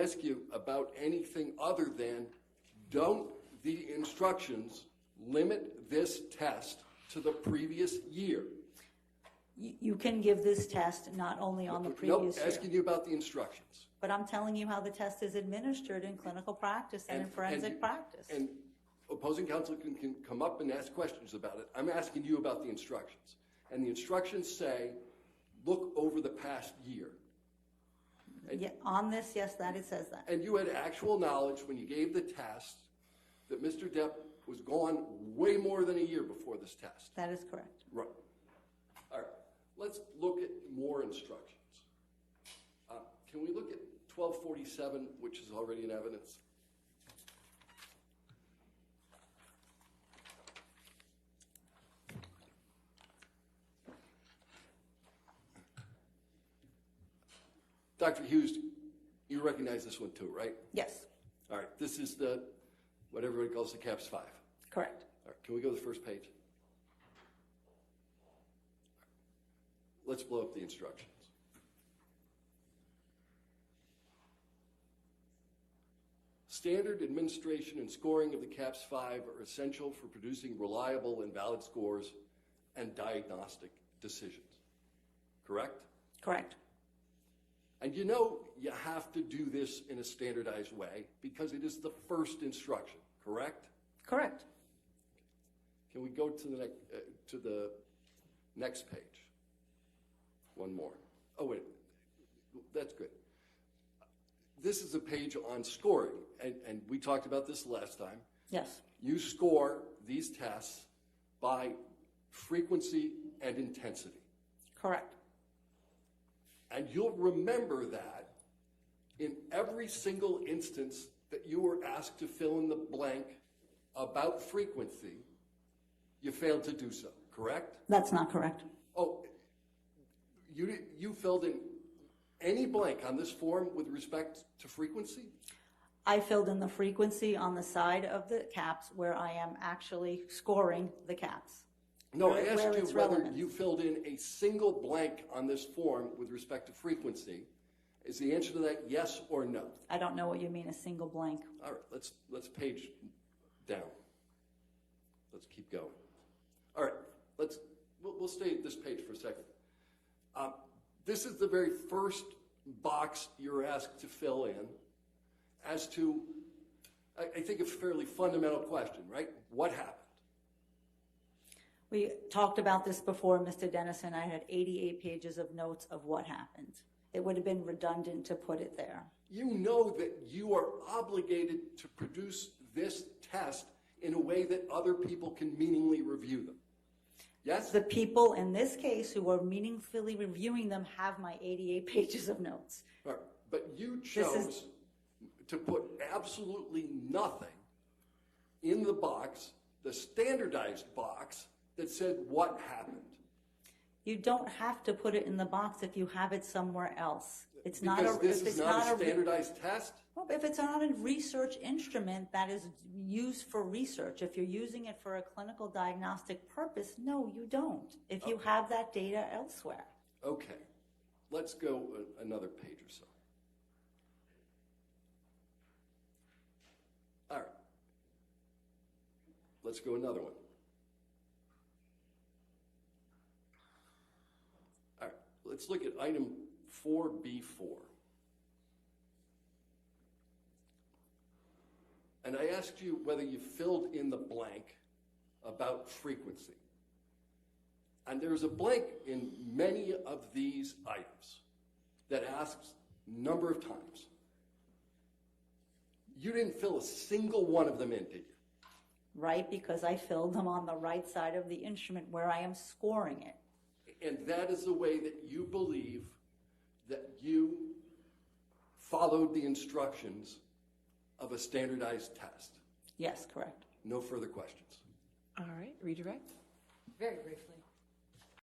ask you about anything other than, don't the instructions limit this test to the previous year? You can give this test not only on the previous year. Asking you about the instructions. But I'm telling you how the test is administered in clinical practice and in forensic practice. And opposing counsel can come up and ask questions about it. I'm asking you about the instructions. And the instructions say, look over the past year. Yeah, on this, yes, it says that. And you had actual knowledge when you gave the test that Mr. Depp was gone way more than a year before this test. That is correct. Right. All right. Let's look at more instructions. Can we look at 1247, which is already in evidence? Dr. Hughes, you recognize this one too, right? Yes. All right. This is what everybody calls the CAPS 5. Correct. All right. Can we go to the first page? Let's blow up the instructions. Standard administration and scoring of the CAPS 5 are essential for producing reliable and valid scores and diagnostic decisions. Correct? Correct. And you know you have to do this in a standardized way because it is the first instruction, correct? Correct. Can we go to the next page? One more. Oh, wait. That's good. This is a page on scoring, and we talked about this last time. Yes. You score these tests by frequency and intensity. Correct. And you'll remember that in every single instance that you were asked to fill in the blank about frequency, you failed to do so, correct? That's not correct. Oh, you filled in any blank on this form with respect to frequency? I filled in the frequency on the side of the caps where I am actually scoring the caps. No, I asked you whether relevance. you filled in a single blank on this form with respect to frequency. Is the answer to that yes or no? I don't know what you mean, a single blank. All right, let's page down. Let's keep going. All right, we'll stay at this page for a second. This is the very first box you're asked to fill in as to, I think, a fairly fundamental question, right? What happened? We talked about this before, Mr. Dennison. I had 88 pages of notes of what happened. It would have been redundant to put it there. You know that you are obligated to produce this test in a way that other people can meaningfully review them. Yes? The people in this case who are meaningfully reviewing them have my 88 pages of notes. All right. But you chose to put absolutely nothing in the box, the standardized box, that said what happened. You don't have to put it in the box if you have it somewhere else. It's because not a, this is not a standardized test? Well, if it's not a research instrument that is used for research, if you're using it for a clinical diagnostic purpose, no, you don't. If you have that data elsewhere. Okay. Let's go another page or so. All right. Let's go another one. All right. Let's look at item 4B4. And I asked you whether you filled in the blank about frequency. And there's a blank in many of these items that asks number of times. You didn't fill a single one of them in, did you? Right, because I filled them on the right side of the instrument where I am scoring it. And that is the way that you believe that you followed the instructions of a standardized test. Yes, correct. No further questions. All right, redirect. Very briefly.